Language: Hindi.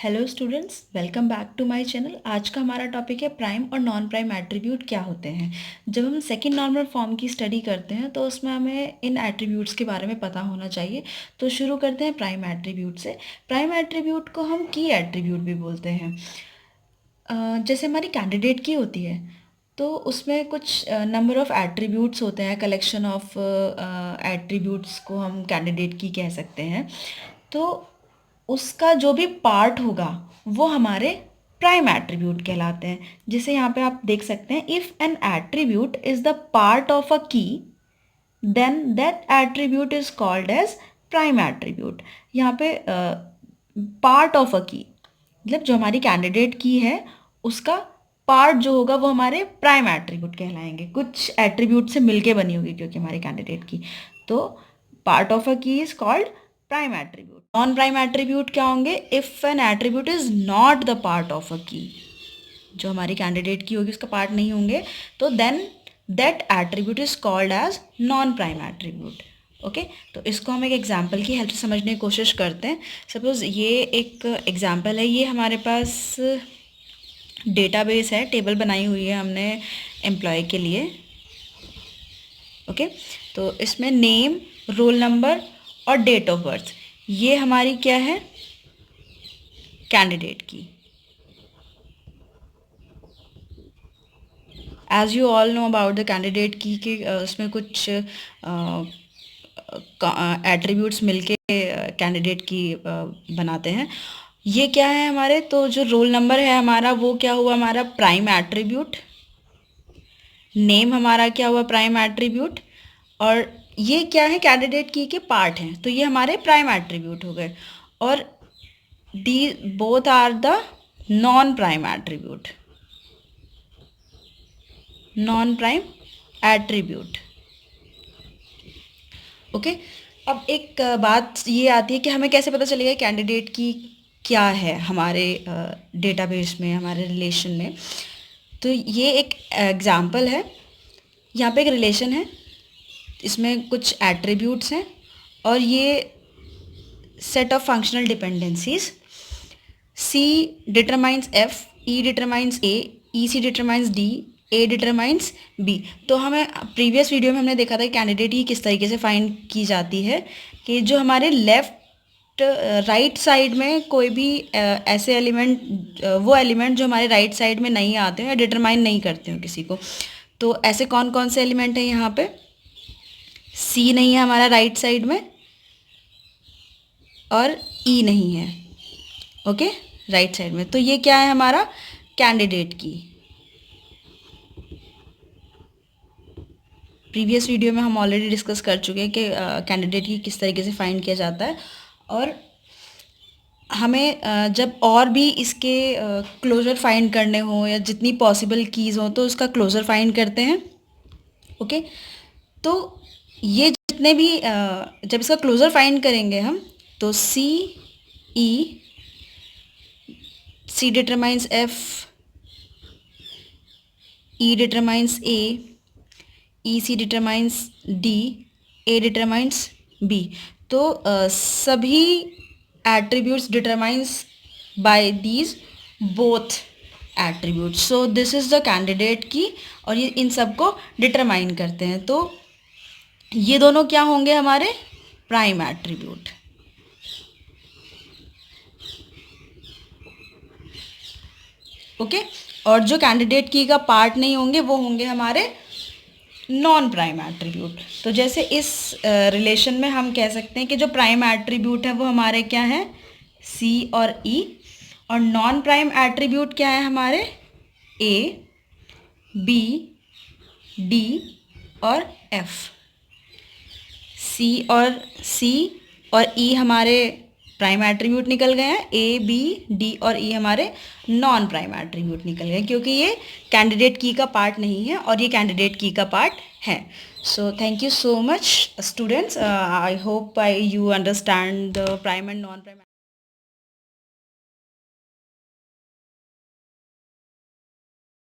Hello students, welcome back to my channel. आज का हमारा टॉपिक है प्राइम और नॉन प्राइम एट्रीब्यूट क्या होते हैं। जब हम सेकंड नॉर्मल फॉर्म की स्टडी करते हैं तो उसमें हमें इन एट्रीब्यूट्स के बारे में पता होना चाहिए। तो शुरू करते हैं प्राइम एट्रीब्यूट से। प्राइम एट्रीब्यूट को हम की एट्रीब्यूट भी बोलते हैं। जैसे हमारी कैंडिडेट की होती है तो उसमें कुछ नंबर ऑफ़ एट्रीब्यूट्स होते हैं, कलेक्शन ऑफ एट्रीब्यूट्स को हम कैंडिडेट की कह सकते हैं। तो उसका जो भी पार्ट होगा वो हमारे प्राइम एट्रीब्यूट कहलाते हैं। जैसे यहाँ पे आप देख सकते हैं, if an attribute is the part of a key then that attribute is called as prime attribute. यहाँ पे पार्ट ऑफ अ की मतलब जो हमारी कैंडिडेट की है उसका पार्ट जो होगा वो हमारे प्राइम एट्रीब्यूट कहलाएंगे। कुछ एट्रीब्यूट से मिलके बनी होगी क्योंकि हमारे कैंडिडेट की, तो पार्ट ऑफ अ की is called prime attribute. Non prime attribute क्या होंगे? If N attribute is not the part of a की, जो हमारी कैंडिडेट की होगी उसका पार्ट नहीं होंगे, तो then that attribute is called as non prime attribute. Okay, तो इसको हम एक एग्जाम्पल की हेल्प से समझने की कोशिश करते हैं। सपोज ये एक एग्जाम्पल है, ये हमारे पास डेटाबेस है, टेबल बनाई हुई है हमने एम्प्लॉय के लिए। ओके, तो इसमें नेम, रोल नंबर और डेट ऑफ बर्थ, ये हमारी क्या है? Candidate key. As you all know about the candidate key कि उसमें कुछ एट्रीब्यूट्स मिलके कैंडिडेट की बनाते हैं। ये क्या है हमारे? तो जो रोल नंबर है हमारा वो क्या हुआ? हमारा प्राइम एट्रीब्यूट। नेम हमारा क्या हुआ? Prime attribute. और ये क्या है? कैंडिडेट की के पार्ट हैं, तो ये हमारे प्राइम एट्रीब्यूट हो गए। और the both are the non prime attribute, non prime attribute. Okay, अब एक बात ये आती है कि हमें कैसे पता चलेगा कैंडिडेट की क्या है हमारे डेटाबेस में, हमारे रिलेशन में। तो ये एक एग्जांपल है। यहाँ पे एक रिलेशन है, इसमें कुछ एट्रीब्यूट्स हैं और ये set of functional dependencies. C determines F, E determines A, E C determines D, A determines B. तो हमें प्रीवियस वीडियो में हमने देखा था कैंडिडेट की किस तरीके से फाइंड की जाती है कि जो हमारे लेफ्ट राइट साइड में कोई भी ऐसे एलिमेंट, वो एलिमेंट जो हमारे राइट साइड में नहीं आते हैं या डिटरमाइन नहीं करते हो किसी को। तो ऐसे कौन कौन से एलिमेंट हैं यहाँ पे? सी नहीं है हमारा राइट साइड में और ई नहीं है। ओके, राइट साइड में। तो ये क्या है हमारा? कैंडिडेट की। प्रीवियस वीडियो में हम ऑलरेडी डिस्कस कर चुके हैं कि कैंडिडेट की किस तरीके से फाइंड किया जाता है। और हमें जब और भी इसके क्लोजर फाइंड करने हो या जितनी पॉसिबल कीज़ हो तो उसका क्लोजर फाइंड करते हैं। ओके, तो ये जितने भी जब इसका क्लोजर फाइंड करेंगे हम, तो C determines F, E determines A, E C determines D, A determines B. तो सभी attributes determines by these both attributes. So this is the candidate key, और ये इन सब को डिटरमाइन करते हैं। तो ये दोनों क्या होंगे? हमारे प्राइम एट्रीब्यूट। ओके, और जो कैंडिडेट की का पार्ट नहीं होंगे वो होंगे हमारे नॉन प्राइम एट्रीब्यूट। तो जैसे इस रिलेशन में हम कह सकते हैं कि जो प्राइम एट्रीब्यूट है वो हमारे क्या है? सी और ई। और नॉन प्राइम एट्रीब्यूट क्या है हमारे? ए, बी, डी और एफ। सी और ई हमारे प्राइम एट्रीब्यूट निकल गए हैं, ए बी डी और ई हमारे नॉन प्राइम एट्रीब्यूट निकल गए क्योंकि ये कैंडिडेट की का पार्ट नहीं है और ये कैंडिडेट की का पार्ट है। So thank you so much students, I hope you understand the prime and non prime